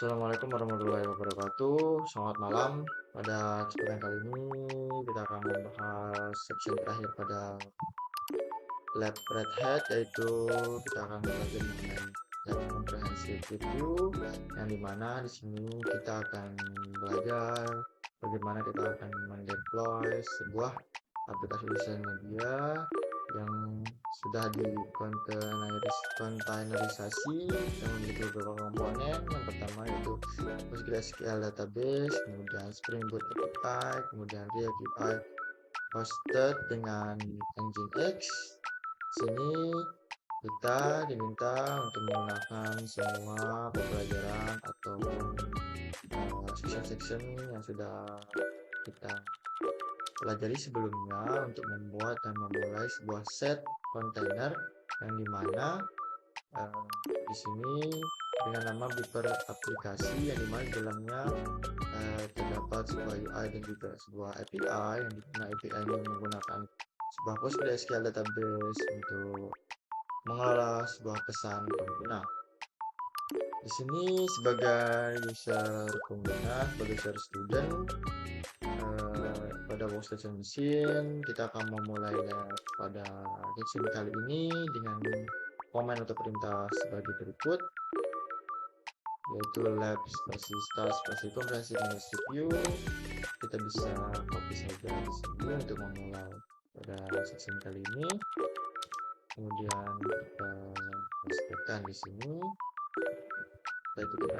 Assalamualaikum warahmatullahi wabarakatuh. Selamat malam. Pada kesempatan kali ini kita akan membahas section terakhir pada lab Red Hat, yaitu kita akan belajar mengenai lab comprehensive review, yang dimana di sini kita akan belajar bagaimana kita akan mendeploy sebuah aplikasi desain media yang sudah containerisasi yang memiliki beberapa komponen. Yang pertama yaitu PostgreSQL database, kemudian Spring Boot API, kemudian React UI hosted dengan Nginx. Sini kita diminta untuk menggunakan semua pembelajaran ataupun section-section yang sudah kita pelajari sebelumnya untuk membuat dan memulai sebuah set kontainer yang dimana di sini dengan nama Beeper aplikasi, yang dimana di dalamnya terdapat sebuah UI dan juga sebuah API, yang dimana API ini menggunakan sebuah PostgreSQL database untuk mengelola sebuah pesan pengguna. Di sini sebagai user pengguna, sebagai user student, pada workstation mesin kita akan memulai pada section kali ini dengan komen atau perintah sebagai berikut, yaitu lab spasi start spasi comprehensive review. Kita bisa copy saja di sini untuk memulai pada section kali ini, kemudian kita pastikan di sini. Setelah itu kita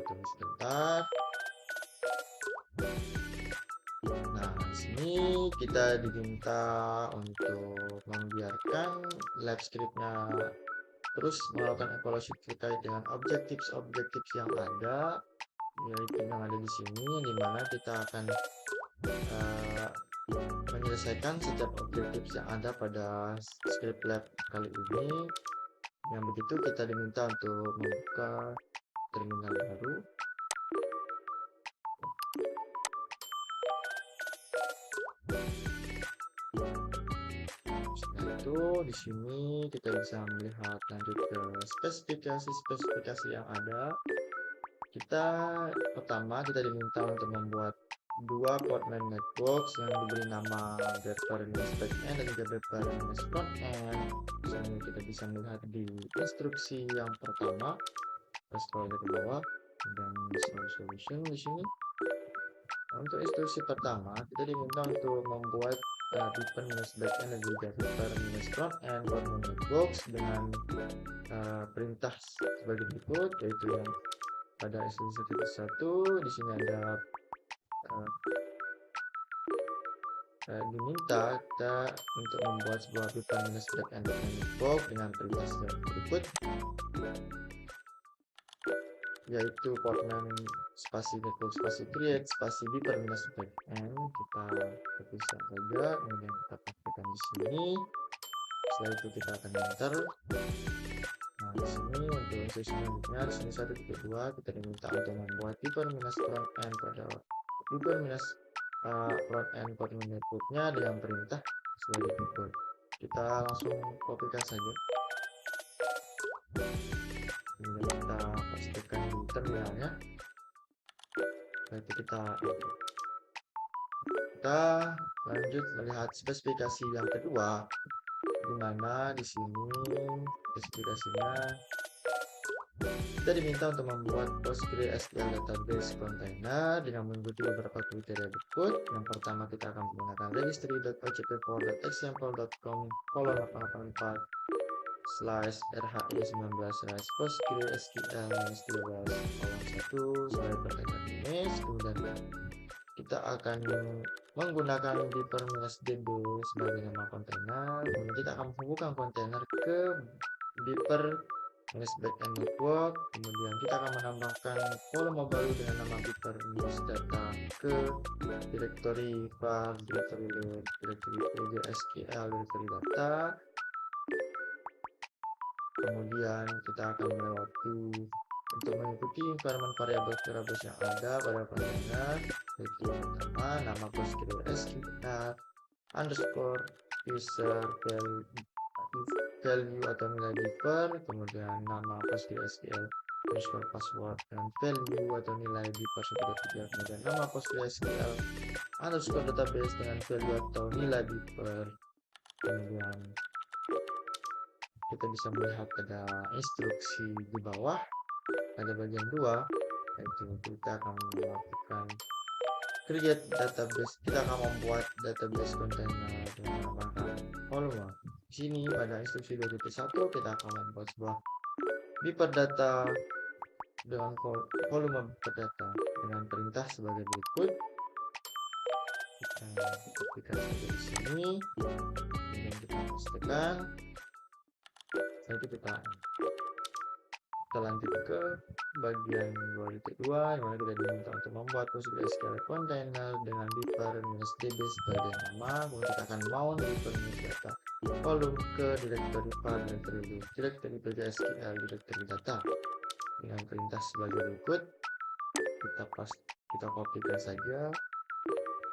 tunggu sebentar. Nah, di sini kita diminta untuk membiarkan lab script-nya terus melakukan evaluasi terkait dengan objektif yang ada, yaitu yang ada di sini, di mana kita akan menyelesaikan setiap objektif yang ada pada script lab kali ini. Yang begitu kita diminta untuk membuka terminal baru. Setelah itu di sini kita bisa melihat lanjut ke spesifikasi yang ada. Pertama kita diminta untuk membuat dua Portman networks yang diberi nama Beeper backend dan juga Beeper frontend. Di sini kita bisa melihat di instruksi yang pertama. Kita scroll ke bawah dan solution di sini. Untuk instruksi pertama kita diminta untuk membuat Beeper backend dan juga Beeper frontend Portman networks dengan perintah sebagai berikut, yaitu yang pada instruksi satu di sini ada diminta kita untuk membuat sebuah Beeper backend network dengan perintah sebagai berikut, yaitu Portman spasi network spasi create spasi Beeper backend. Kita bisa saja, kemudian kita pastikan di sini. Setelah itu kita akan enter. Nah, di sini untuk instruksi selanjutnya di sini 1.2 kita diminta untuk membuat Beeper frontend pada Beeper frontend Portman networknya dengan perintah sebagai berikut. Kita langsung kopikan saja, kemudian kita pastikan di terminalnya. Berarti kita lanjut melihat spesifikasi yang kedua, di mana di sini spesifikasinya kita diminta untuk membuat PostgreSQL database container dengan mengikuti beberapa kriteria berikut. Yang pertama kita akan menggunakan registry.php4.com/rhi19/postgresql-13:1 sebagai pertanyaan image. Kemudian kita akan menggunakan Beeper -db sebagai nama kontainer. Kemudian kita akan menghubungkan kontainer ke Beeper backend network. Kemudian kita akan menambahkan volume baru dengan nama Beeper data ke direktori var, direktori PGSQL, direktori data. Kemudian kita akan melewati untuk mengikuti environment variable yang ada pada kontainer, yaitu pertama nama PostgreSQL underscore user value atau nilai Beeper, kemudian nama PostgreSQL underscore password dengan value atau nilai beeper 1.3, kemudian nama PostgreSQL underscore database dengan value atau nilai beeper. Kemudian kita bisa melihat ada instruksi di bawah pada bagian 2, yaitu kita akan melakukan create database. Kita akan membuat database container dengan menambahkan volume. Di sini pada instruksi 2.1 kita akan membuat sebuah beeper data dengan volume beeper data dengan perintah sebagai berikut. Kita kopikan saja di sini, kemudian kita pastekan. Setelah itu kita lanjut ke bagian 2.2, yang mana kita diminta untuk membuat PostgreSQL container dengan beeper -db sebagai nama. Kemudian kita akan mount beeper data volume ke directory file directory PostgreSQL directory data dengan perintah sebagai berikut. Kita kopikan saja,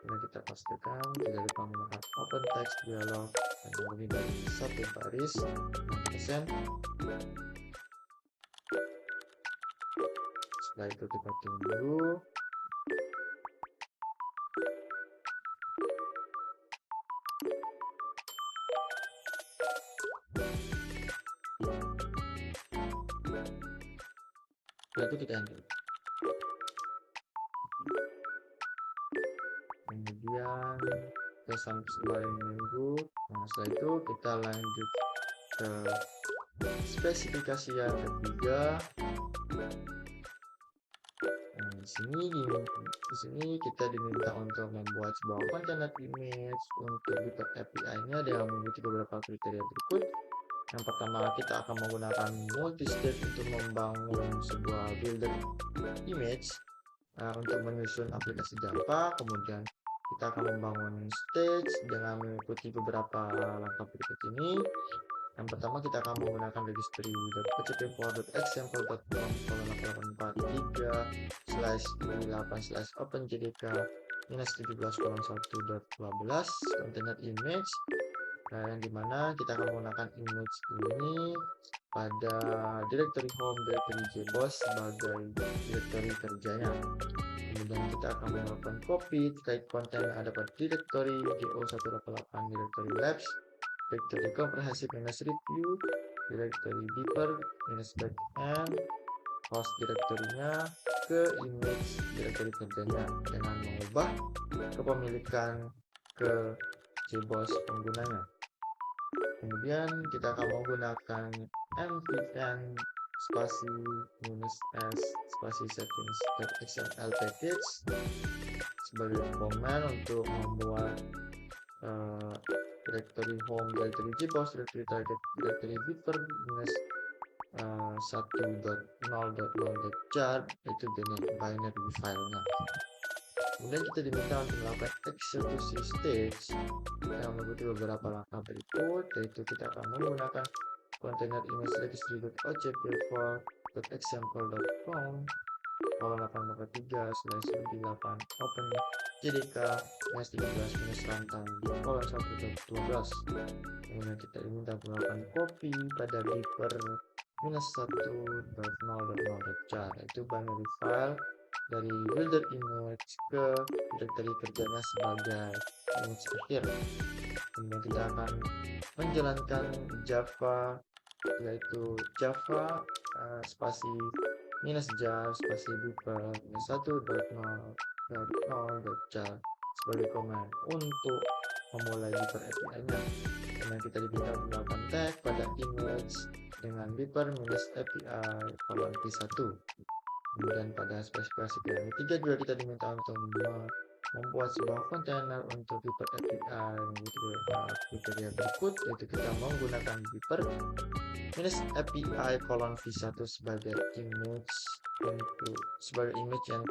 kemudian kita pastikan, tidak lupa menggunakan open text dialog dan lebih dari satu baris 6%. Setelah itu kita tunggu. Setelah itu kita enter. Kemudian kita sampai menunggu. Nah, setelah itu kita lanjut ke spesifikasi yang ketiga. Di sini kita diminta untuk membuat sebuah container image untuk Beeper API-nya dengan mengikuti beberapa kriteria berikut. Yang pertama, kita akan menggunakan multi-stage untuk membangun sebuah builder image untuk menyusun aplikasi Java. Kemudian kita akan membangun stage dengan mengikuti beberapa langkah berikut ini. Yang pertama, kita akan menggunakan registry.html.com/8/8 container image, yang dimana kita akan menggunakan image ini pada directory home directory JBoss sebagai directory kerjanya. Kemudian kita akan melakukan copy terkait konten yang ada pada directory go188 directory labs, directory comprehensive -review, directory beeper -backend, host directory-nya ke image directory kerjanya dengan mengubah kepemilikan ke JBoss penggunanya. Kemudian kita akan menggunakan mvn spasi -s spasi settings.xml package sebagai command untuk membuat directory home, directory JBoss, directory target, directory beeper -1.0.0.jar, itu binary filenya. Kemudian kita diminta untuk melakukan eksekusi stage yang mengikuti beberapa langkah berikut, yaitu kita akan menggunakan container image registry.ocp4.example.com -8/3/8 open jdk -13-runtime:1.12. Kemudian kita diminta melakukan copy pada beeper -1.0.0.jar, itu binary file dari builder image ke directory kerjanya sebagai image akhir. Kemudian kita akan menjalankan Java, yaitu Java spasi -jar spasi beeper -1.0.0.jar sebagai command untuk memulai beeper API-nya. Kemudian kita diminta melakukan tag pada image dengan beeper -api:\v1. Kemudian pada spesifikasi yang ketiga juga kita diminta untuk membuat sebuah kontainer untuk beeper API mengikuti beberapa kriteria berikut, yaitu kita menggunakan beeper -api:\v1 sebagai image yang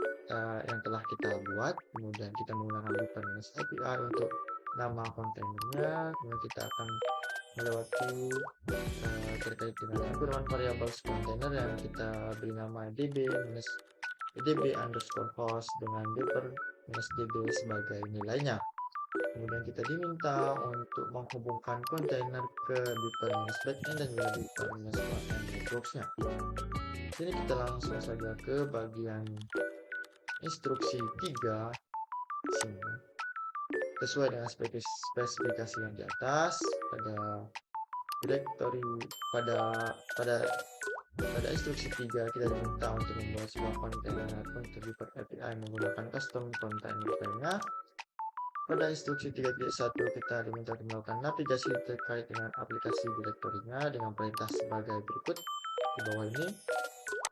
telah kita buat. Kemudian kita menggunakan beeper -api untuk nama kontainernya. Kemudian kita akan melewati terkait dengan environment variables container yang kita beri nama db_host dengan beeper -db sebagai nilainya. Kemudian kita diminta untuk menghubungkan kontainer ke beeper -backend dan juga beeper -frontend networks-nya. Sini kita langsung saja ke bagian instruksi 3 sini. Sesuai dengan spesifikasi yang di atas, pada directory pada instruksi 3 kita diminta untuk membuat sebuah kontainer untuk Deeper API menggunakan custom container. Pada instruksi 3.1 kita diminta untuk melakukan navigasi terkait dengan aplikasi direktorinya dengan perintah sebagai berikut. Di bawah ini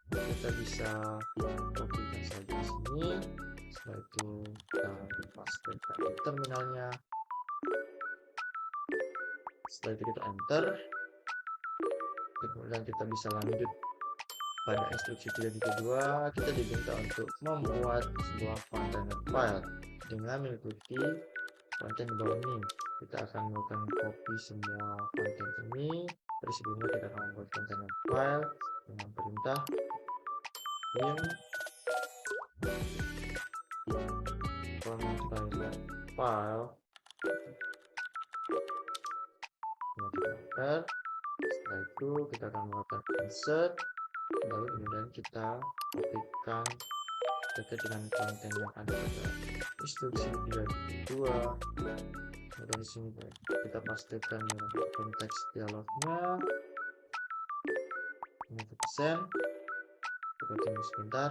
kita bisa kopikan saja di sini. Setelah itu kita pastekan di terminalnya. Setelah itu kita enter. Kemudian kita bisa lanjut pada instruksi 3.2. Kita diminta untuk membuat sebuah container file dengan mengikuti konten di bawah ini. Kita akan melakukan copy semua konten ini. Dari sebelumnya kita akan membuat container file dengan perintah in container file. Setelah itu kita akan melakukan insert, lalu kemudian kita kopikan terkait dengan konten yang ada pada instruksi 3.2. Kemudian di sini kita pastikan konteks dialognya. Ini kita send. Kita tunggu sebentar.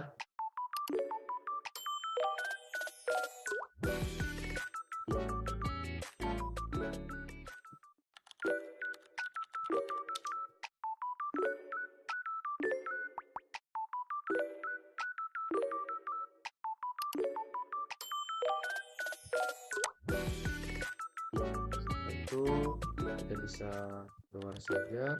Itu kita bisa keluar saja,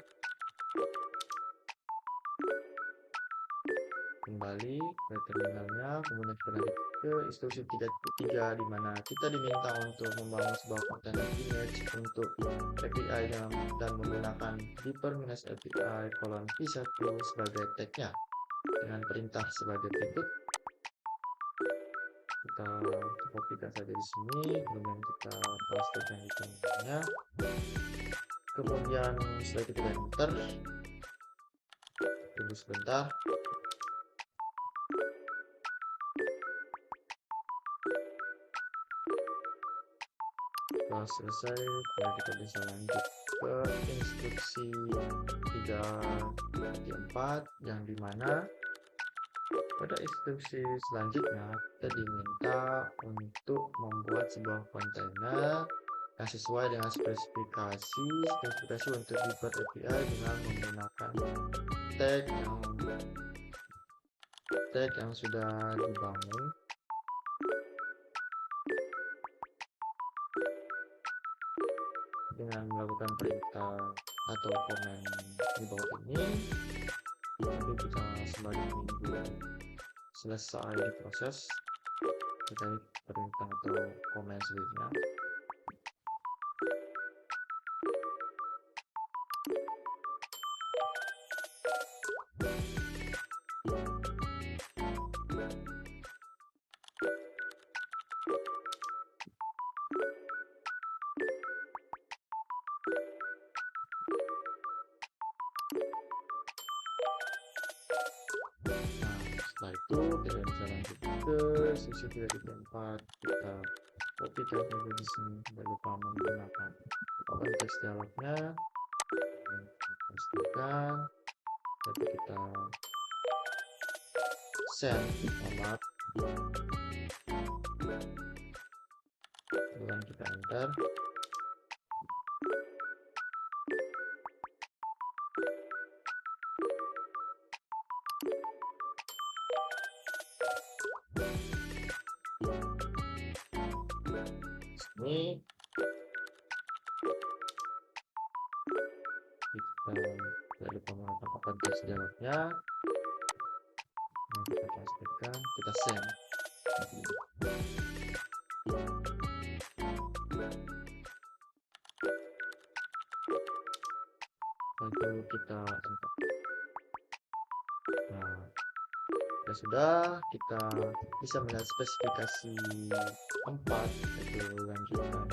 kembali ke terminalnya, kemudian kita lanjut ke instruksi 3.3 di mana kita diminta untuk membangun sebuah kontainer image untuk API dan menggunakan deeper-api v1 sebagai tagnya dengan perintah sebagai berikut. Kita kopikan saja di sini, kemudian kita pastekan di terminalnya. Kemudian setelah itu kita enter, tunggu sebentar. Setelah selesai, kemudian kita bisa lanjut ke instruksi 3.4 yang dimana pada instruksi selanjutnya kita diminta untuk membuat sebuah kontainer yang sesuai dengan spesifikasi untuk Deeper API dengan menggunakan tag yang sudah dibangun. Dengan melakukan perintah atau komen di bawah ini, nanti kita sembari menunggu selesai diproses terkait perintah atau komen selanjutnya. Setelah itu kita bisa lanjut ke sesi 3.4. Kita kopikan saja di sini, tidak lupa menggunakan konteks dialognya, pastikan, tapi kita send format, kemudian kita enter. Ini kita tidak lupa menggunakan konteks dialognya, kita pastikan, kita send. Lalu kita enter. Nah, sudah, kita bisa melihat spesifikasi 4, yaitu lanjutan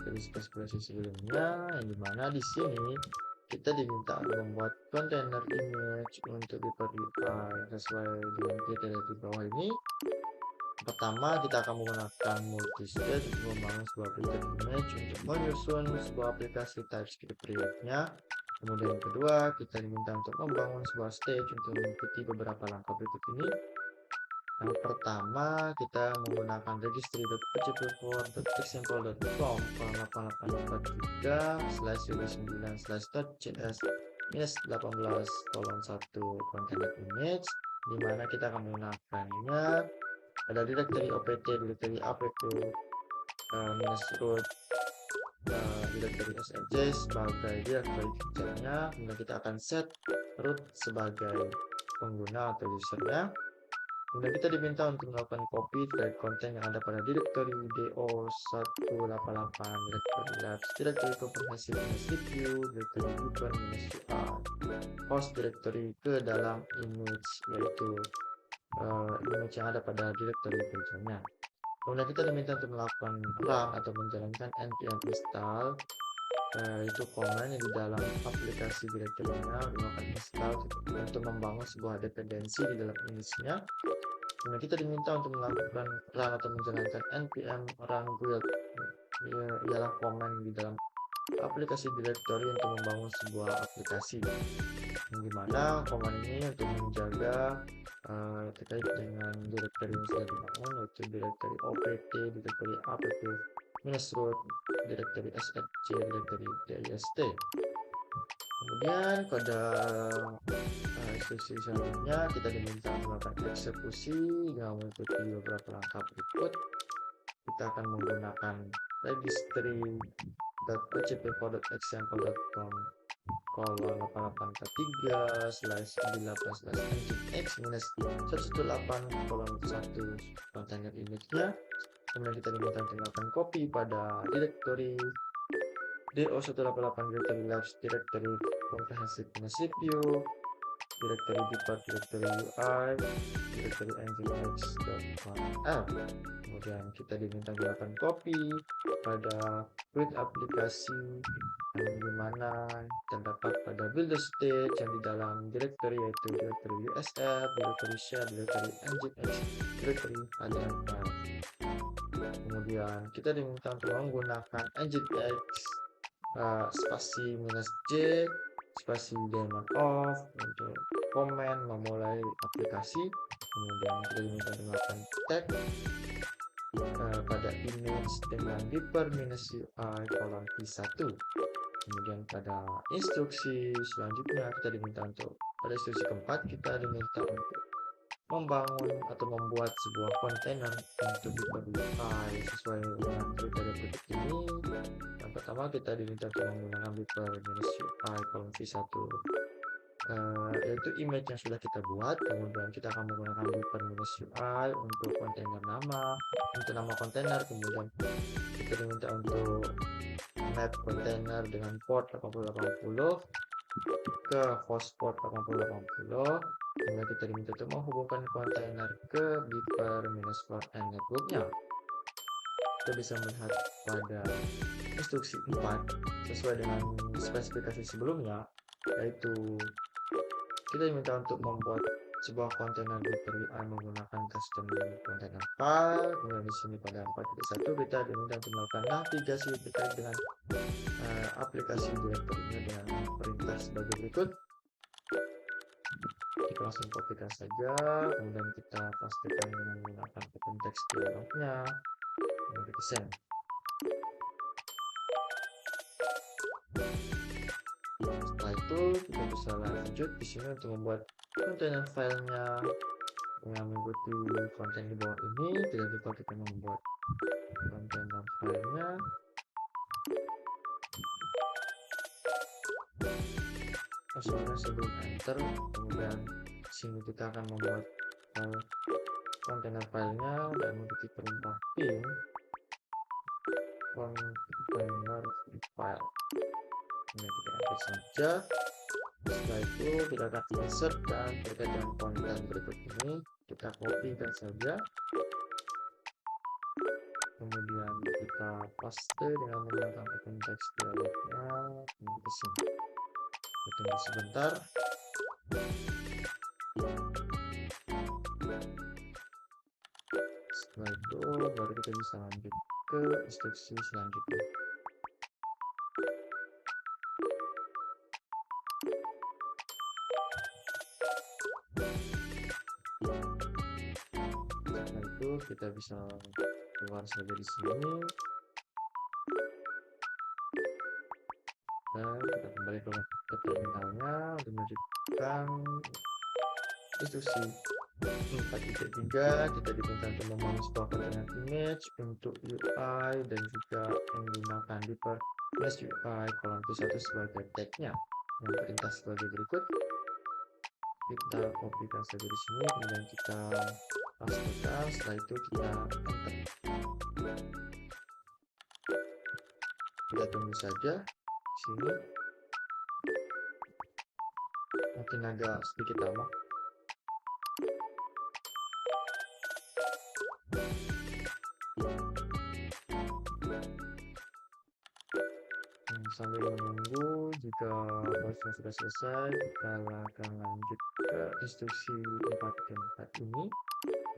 dari spesifikasi sebelumnya, yang dimana di sini kita diminta membuat kontainer image untuk Beeper UI sesuai dengan kriteria di bawah ini. Pertama, kita akan menggunakan multistage untuk membangun sebuah Beeper image untuk menyusun sebuah aplikasi TypeScript React-nya. Kemudian yang kedua, kita diminta untuk membangun sebuah stage untuk mengikuti beberapa langkah berikut ini. Yang pertama, kita menggunakan registry.php4.example.com 8843/ub9/.js-18:1 container image, di mana kita akan menggunakannya pada directory opt, directory app, -root, directory src sebagai directory feature-nya. Kemudian kita akan set root sebagai pengguna atau usernya. Kemudian kita diminta untuk melakukan copy dari konten yang ada pada directory do188, directory labs, directory comprehensive CPU, directory beeper -ui, host directory ke dalam image, yaitu image yang ada pada directory feature-nya. Kemudian kita diminta untuk melakukan run atau menjalankan npm install, itu command yang di dalam aplikasi directory-nya melakukan install untuk membangun sebuah dependensi di dalam image-nya. Kemudian kita diminta untuk melakukan run atau menjalankan npm run build, ialah command di dalam aplikasi directory untuk membangun sebuah aplikasi, yang dimana command ini untuk menjaga terkait dengan directory yang sudah dibangun, yaitu directory opt, directory app, -root, directory src, directory dist. Kemudian pada instruksi selanjutnya kita diminta melakukan eksekusi dengan mengikuti beberapa langkah berikut. Kita akan menggunakan registry.php4.example.com 8843/19/nginx-118:1 container image-nya. Kemudian kita diminta untuk melakukan copy pada directory do188, directory labs, directory comprehensive CPU, directory beeper, directory UI, directory nginx.conf. Kemudian kita diminta melakukan copy pada build aplikasi, yang dimana terdapat pada builder stage yang di dalam directory, yaitu directory usr, directory share, directory nginx, directory hdml. Kemudian kita diminta untuk menggunakan nginx spasi -j spasi daemon off untuk komen memulai aplikasi. Kemudian kita diminta untuk melakukan tag pada image dengan beeper -ui:v1. Kemudian pada instruksi selanjutnya kita diminta untuk pada instruksi keempat kita diminta untuk membangun atau membuat sebuah kontainer untuk beeper UI sesuai dengan kriteria berikut ini. Yang pertama, kita diminta untuk menggunakan beeper -ui:v1, yaitu image yang sudah kita buat. Kemudian kita akan menggunakan beeper -ui untuk kontainer untuk nama kontainer. Kemudian kita diminta untuk map kontainer dengan port 8080 ke host port 8080. Kemudian kita diminta untuk menghubungkan kontainer ke beeper -n network-nya. Kita bisa melihat pada instruksi 4 sesuai dengan spesifikasi sebelumnya, yaitu kita diminta untuk membuat sebuah kontainer beeper UI menggunakan custom container file. Kemudian di sini pada 4.1 kita diminta untuk melakukan navigasi terkait dengan aplikasi directory-nya dengan perintah sebagai berikut. Kita langsung kopikan saja, kemudian kita pastikan menggunakan open text dialognya, kemudian kita send. Setelah itu kita bisa lanjut di sini untuk membuat kontainer filenya dengan mengikuti konten di bawah ini. Tidak lupa kita membuat kontainer filenya. Sebelum enter, kemudian sini kita akan membuat kontainer filenya dan mengikuti perintah ping container file. Kemudian kita enter saja. Setelah itu kita akan insertkan terkait dengan konten berikut ini. Kita copykan saja, kemudian kita paste dengan menggunakan open text dialognya, kemudian sini. Kita tunggu sebentar. Setelah itu baru kita bisa lanjut ke instruksi selanjutnya. Setelah itu kita bisa keluar saja di sini dan kita kembali ke terminalnya untuk melanjutkan instruksi 4.3. Kita diminta untuk membangun sebuah kontainer image untuk UI dan juga menggunakan Deeper Mesh UI kolom P1 sebagai tagnya. Yang perintah sebagai berikut. Kita kopikan saja di sini, kemudian kita pastekan. Setelah itu kita enter. Kita tunggu saja di sini. Mungkin agak sedikit lama. Sambil menunggu, jika prosesnya sudah selesai, kita akan lanjut ke instruksi 4.4 ini,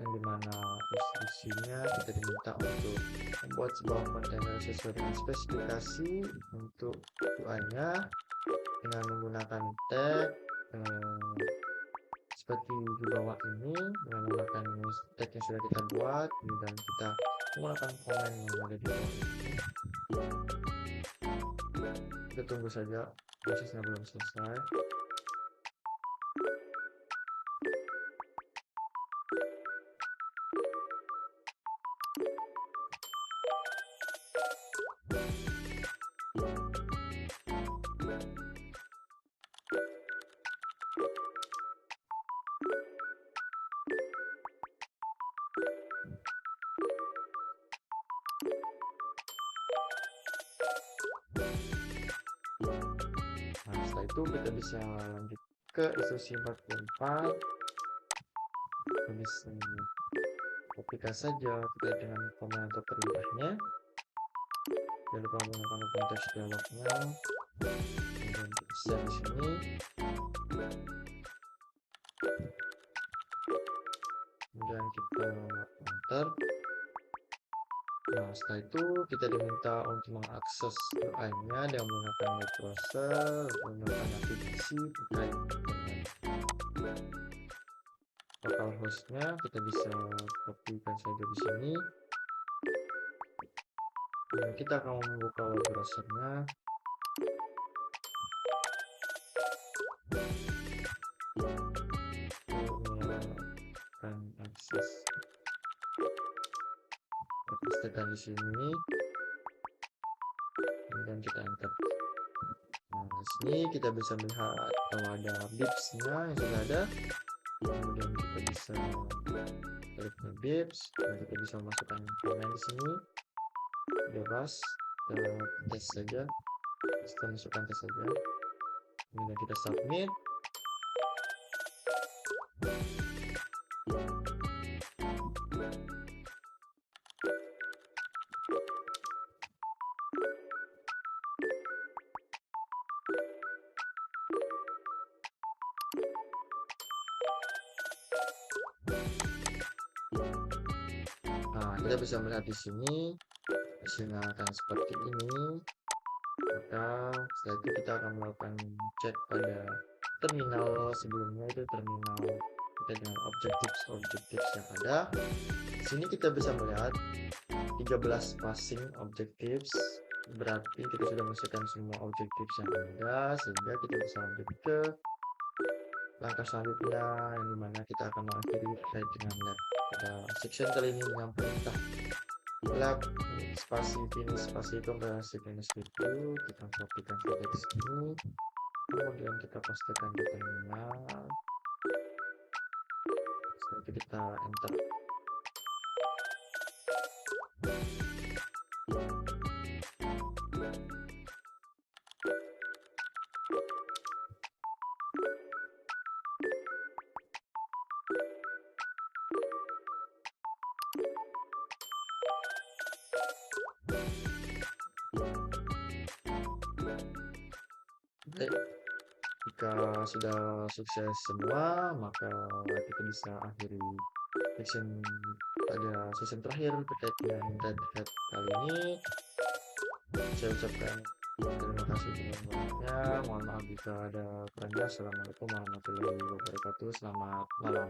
yang dimana instruksinya kita diminta untuk membuat sebuah kontainer sesuai dengan spesifikasi untuk UI-nya dengan menggunakan tag seperti di bawah ini, dengan menggunakan tag yang sudah kita buat, dan kita menggunakan komen yang ada di bawah ini. Kita tunggu saja, prosesnya belum selesai. Nah, setelah itu kita bisa lanjut ke instruksi 4.4. Kita bisa kopikan saja terkait dengan komen atau perintahnya. Jangan lupa menggunakan open text dialognya. Kemudian bisa di sini. Kemudian kita enter. Nah, setelah itu kita diminta untuk mengakses UI-nya dengan menggunakan web browser, menggunakan navigasi terkait dengan localhost-nya. Kita bisa kopikan saja di sini. Dan kita akan membuka web browser-nya. Melakukan akses. Kita pastekan di sini. Kemudian kita enter. Nah, di sini kita bisa melihat kalau ada bibs-nya yang sudah ada. Kemudian kita bisa klik ke bibs, dan kita bisa masukkan komen di sini. Bebas, kita tes saja. Kita masukkan tes saja. Kemudian kita submit. Nah, kita bisa melihat di sini hasilnya akan seperti ini. Maka setelah itu kita akan melakukan cek pada terminal sebelumnya, itu terminal kita dengan objectives yang ada. Di sini kita bisa melihat 13 passing objectives, berarti kita sudah menyelesaikan semua objectives yang ada, sehingga kita bisa lanjut ke langkah selanjutnya, yang dimana kita akan mengakhiri terkait dengan lab. Pada section kali ini dengan perintah lab spasi finish spasi komparasi finish itu kita kopikan saja di sini, kemudian kita pastekan di terminal. Setelah itu kita enter. Baik, jika sudah sukses semua, maka kita bisa akhiri season pada season terakhir terkait dengan Red Hat kali ini. Saya ucapkan terima kasih banyak-banyaknya. Mohon maaf jika ada kurangnya. Assalamualaikum warahmatullahi wabarakatuh. Selamat malam.